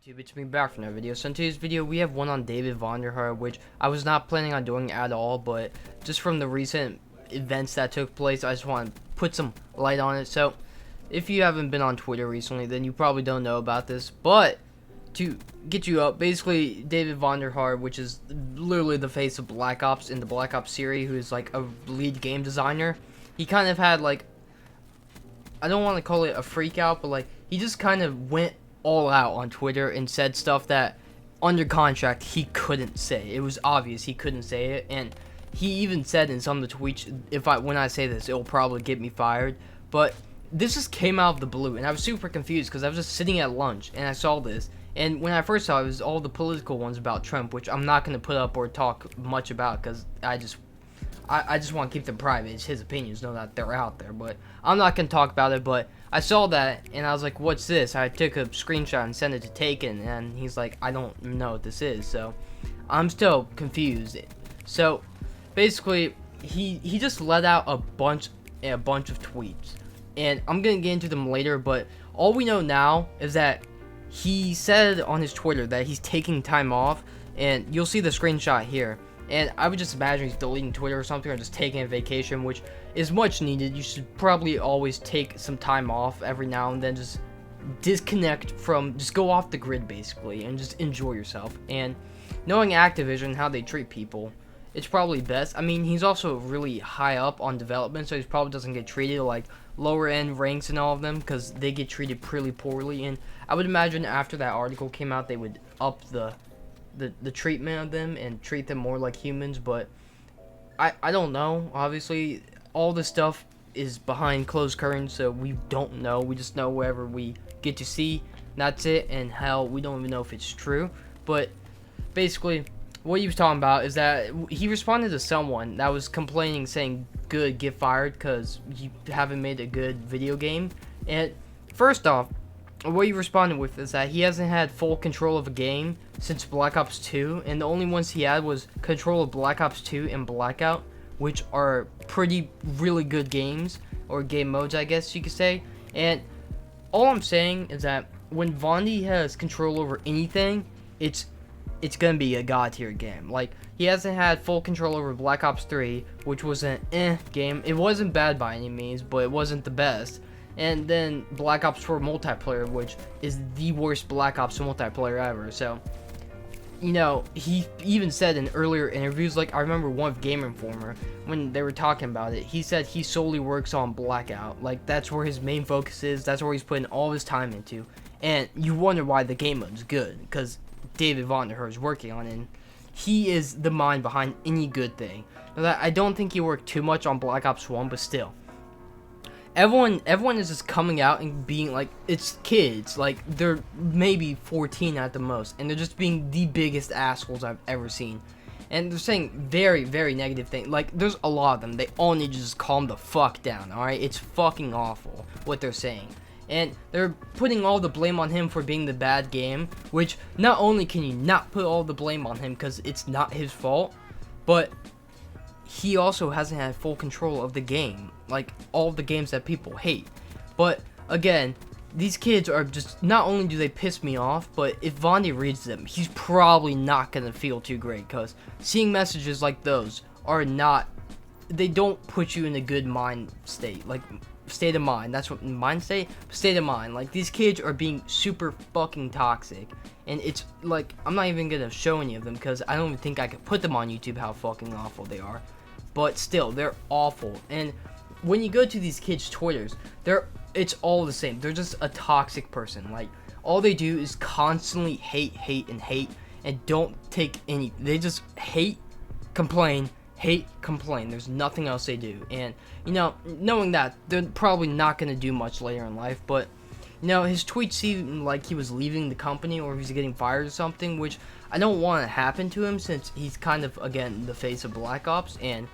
YouTube, it's me back from another video. So in today's video, we have one on David Vonderhaar, which I was not planning on doing at all, but just from the recent events that took place, I just want to put some light on it. So if you haven't been on Twitter recently, then you probably don't know about this, but to get you up, basically David Vonderhaar, which is literally the face of Black Ops in the Black Ops series, who is like a lead game designer, he kind of had like, I don't want to call it a freak out, but like he just kind of went all out on Twitter and said stuff that under contract he couldn't say. It was obvious he couldn't say it, and he even said in some of the tweets, when I say this, it'll probably get me fired. But this just came out of the blue, and I was super confused because I was just sitting at lunch and I saw this, and when I first saw it, it was all the political ones about Trump, which I'm not going to put up or talk much about because I just want to keep them private. It's his opinions, know that they're out there, but I'm not going to talk about it. But I saw that, and I was like, what's this? I took a screenshot and sent it to Taken, and he's like, I don't know what this is. So I'm still confused. So basically, he just let out a bunch of tweets, and I'm going to get into them later, but all we know now is that he said on his Twitter that he's taking time off, and you'll see the screenshot here. And I would just imagine he's deleting Twitter or something, or just taking a vacation, which is much needed. You should probably always take some time off every now and then, just disconnect from, just go off the grid basically, and just enjoy yourself. And knowing Activision, how they treat people, it's probably best. I mean, he's also really high up on development, so he probably doesn't get treated like lower end ranks and all of them, because they get treated pretty poorly. And I would imagine after that article came out, they would up the treatment of them and treat them more like humans. But I don't know. Obviously all this stuff is behind closed curtains, so we don't know. We just know whatever we get to see, that's it. And hell, we don't even know if it's true. But basically what he was talking about is that he responded to someone that was complaining, saying, good, get fired because you haven't made a good video game. And first off, what he responded with is that he hasn't had full control of a game since Black Ops 2, and the only ones he had was control of Black Ops 2 and Blackout, which are really good games, or game modes, I guess you could say. And all I'm saying is that when Vondi has control over anything, it's gonna be a god tier game. Like, he hasn't had full control over Black Ops 3, which was an game. It wasn't bad by any means, but it wasn't the best. And then Black Ops 4 multiplayer, which is the worst Black Ops multiplayer ever. So, you know, he even said in earlier interviews, like I remember one of Game Informer, when they were talking about it, he said he solely works on Blackout. Like, that's where his main focus is, that's where he's putting all his time into. And you wonder why the game mode's good, because David Vonderhaar is working on it, and he is the mind behind any good thing. Now, I don't think he worked too much on Black Ops 1, but still. Everyone is just coming out and being like, it's kids, like they're maybe 14 at the most, and they're just being the biggest assholes I've ever seen. And they're saying very, very negative things. Like, there's a lot of them. They all need to just calm the fuck down, alright? It's fucking awful what they're saying. And they're putting all the blame on him for being the bad game, which not only can you not put all the blame on him because it's not his fault, but he also hasn't had full control of the game, like all of the games that people hate. But again, these kids are just, not only do they piss me off, but if Vondi reads them, he's probably not gonna feel too great, because seeing messages like those are not, they don't put you in a good mind state, like state of mind. That's what mind state of mind. Like, these kids are being super fucking toxic, and it's like, I'm not even gonna show any of them because I don't even think I could put them on YouTube how fucking awful they are. But still, they're awful. And when you go to these kids' Twitters, it's all the same. They're just a toxic person. Like, all they do is constantly hate, and don't take any. They just hate, complain, There's nothing else they do. And, you know, knowing that, they're probably not going to do much later in life. But, you know, his tweets seemed like he was leaving the company or he's getting fired or something, which I don't want to happen to him, since he's kind of, again, the face of Black Ops. And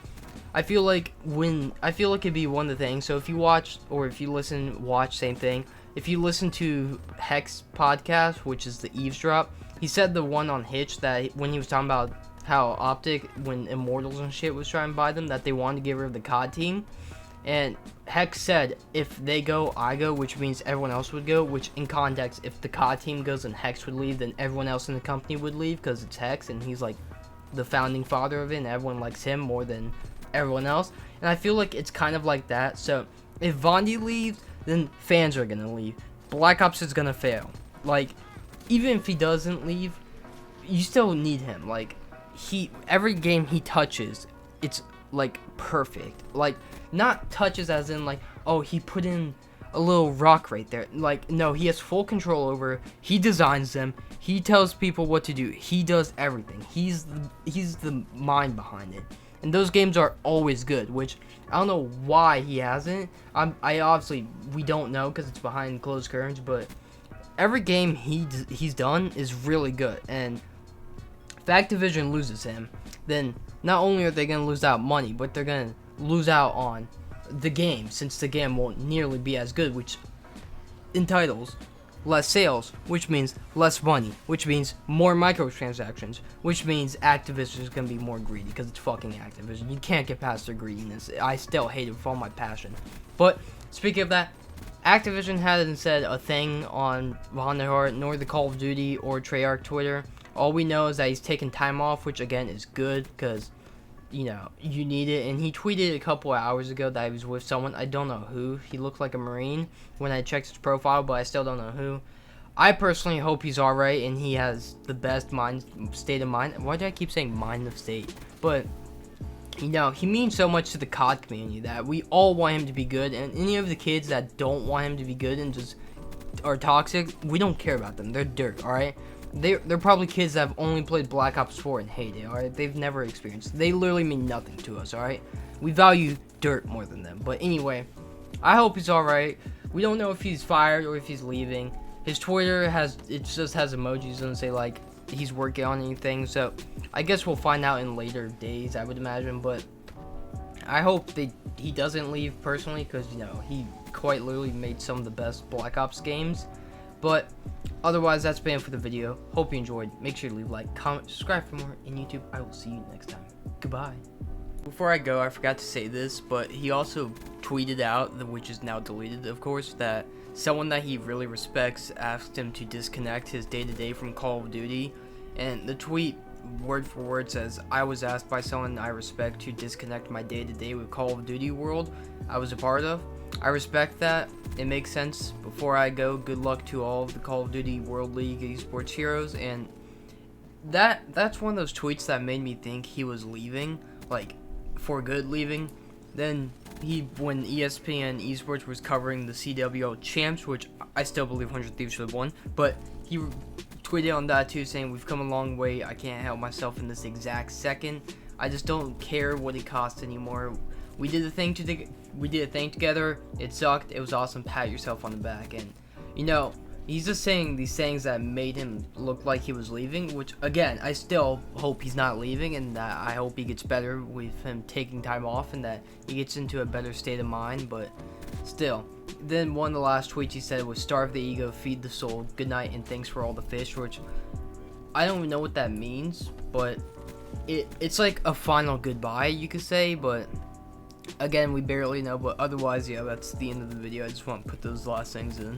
I feel like it'd be one of the things. So if you watch, or if you watch, same thing. If you listen to Hex podcast, which is the Eavesdrop, he said the one on Hitch, that when he was talking about how Optic, when Immortals and shit was trying to buy them, that they wanted to get rid of the COD team. And Hex said, if they go, I go, which means everyone else would go, which in context, if the COD team goes and Hex would leave, then everyone else in the company would leave, because it's Hex, and he's like the founding father of it, and everyone likes him more than everyone else. And I feel like it's kind of like that. So if Vondi leaves, then fans are gonna leave. Black Ops is gonna fail. Like, even if he doesn't leave, you still need him. Like, every game he touches, it's like perfect. Like, not touches as in like, oh, he put in a little rock right there. Like, no, he has full control over. He designs them. He tells people what to do. He does everything. He's the mind behind it. And those games are always good, which I don't know why he hasn't. I obviously, we don't know because it's behind closed curtains, but every game he's done is really good. And if Activision loses him, then not only are they going to lose out money, but they're going to lose out on the game, since the game won't nearly be as good, which entitles less sales, which means less money, which means more microtransactions, which means Activision is going to be more greedy, because it's fucking Activision. You can't get past their greediness. I still hate it with all my passion. But speaking of that, Activision hasn't said a thing on Vonderhaar, nor the Call of Duty or Treyarch Twitter. All we know is that he's taking time off, which again is good, because you know, you need it. And he tweeted a couple of hours ago that he was with someone. I don't know who. He looked like a Marine when I checked his profile, but I still don't know who. I personally hope he's alright and he has the best state of mind. Why do I keep saying mind of state? But, you know, he means so much to the COD community that we all want him to be good. And any of the kids that don't want him to be good and just are toxic, we don't care about them. They're dirt, alright? They're probably kids that have only played Black Ops 4 and hate it, alright? They've never experienced it. They literally mean nothing to us, alright? We value dirt more than them. But anyway, I hope he's alright. We don't know if he's fired or if he's leaving. His Twitter just has emojis, doesn't say like he's working on anything. So I guess we'll find out in later days, I would imagine. But I hope he doesn't leave personally, because, you know, he quite literally made some of the best Black Ops games. But otherwise, that's been it for the video. Hope you enjoyed. Make sure to leave a like, comment, subscribe for more. In YouTube, I will see you next time. Goodbye. Before I go, I forgot to say this, but he also tweeted out, which is now deleted, of course, that someone that he really respects asked him to disconnect his day-to-day from Call of Duty. And the tweet, word for word, says, I was asked by someone I respect to disconnect my day-to-day with Call of Duty world I was a part of. I respect that. It makes sense. Before I go, good luck to all of the Call of Duty World League esports heroes. And that's one of those tweets that made me think he was leaving, like for good leaving. Then when ESPN Esports was covering the CWL champs, which I still believe 100 Thieves should have won, but he tweeted on that too, saying we've come a long way. I can't help myself in this exact second. I just don't care what it costs anymore. We did a thing together. It sucked. It was awesome. Pat yourself on the back. And, you know, he's just saying these things that made him look like he was leaving, which, again, I still hope he's not leaving, and that I hope he gets better with him taking time off, and that he gets into a better state of mind. But still, then one of the last tweets he said was, starve the ego, feed the soul, good night, and thanks for all the fish, which I don't even know what that means, but it's like a final goodbye, you could say. But again, we barely know. But otherwise, yeah, that's the end of the video. I just want to put those last things in.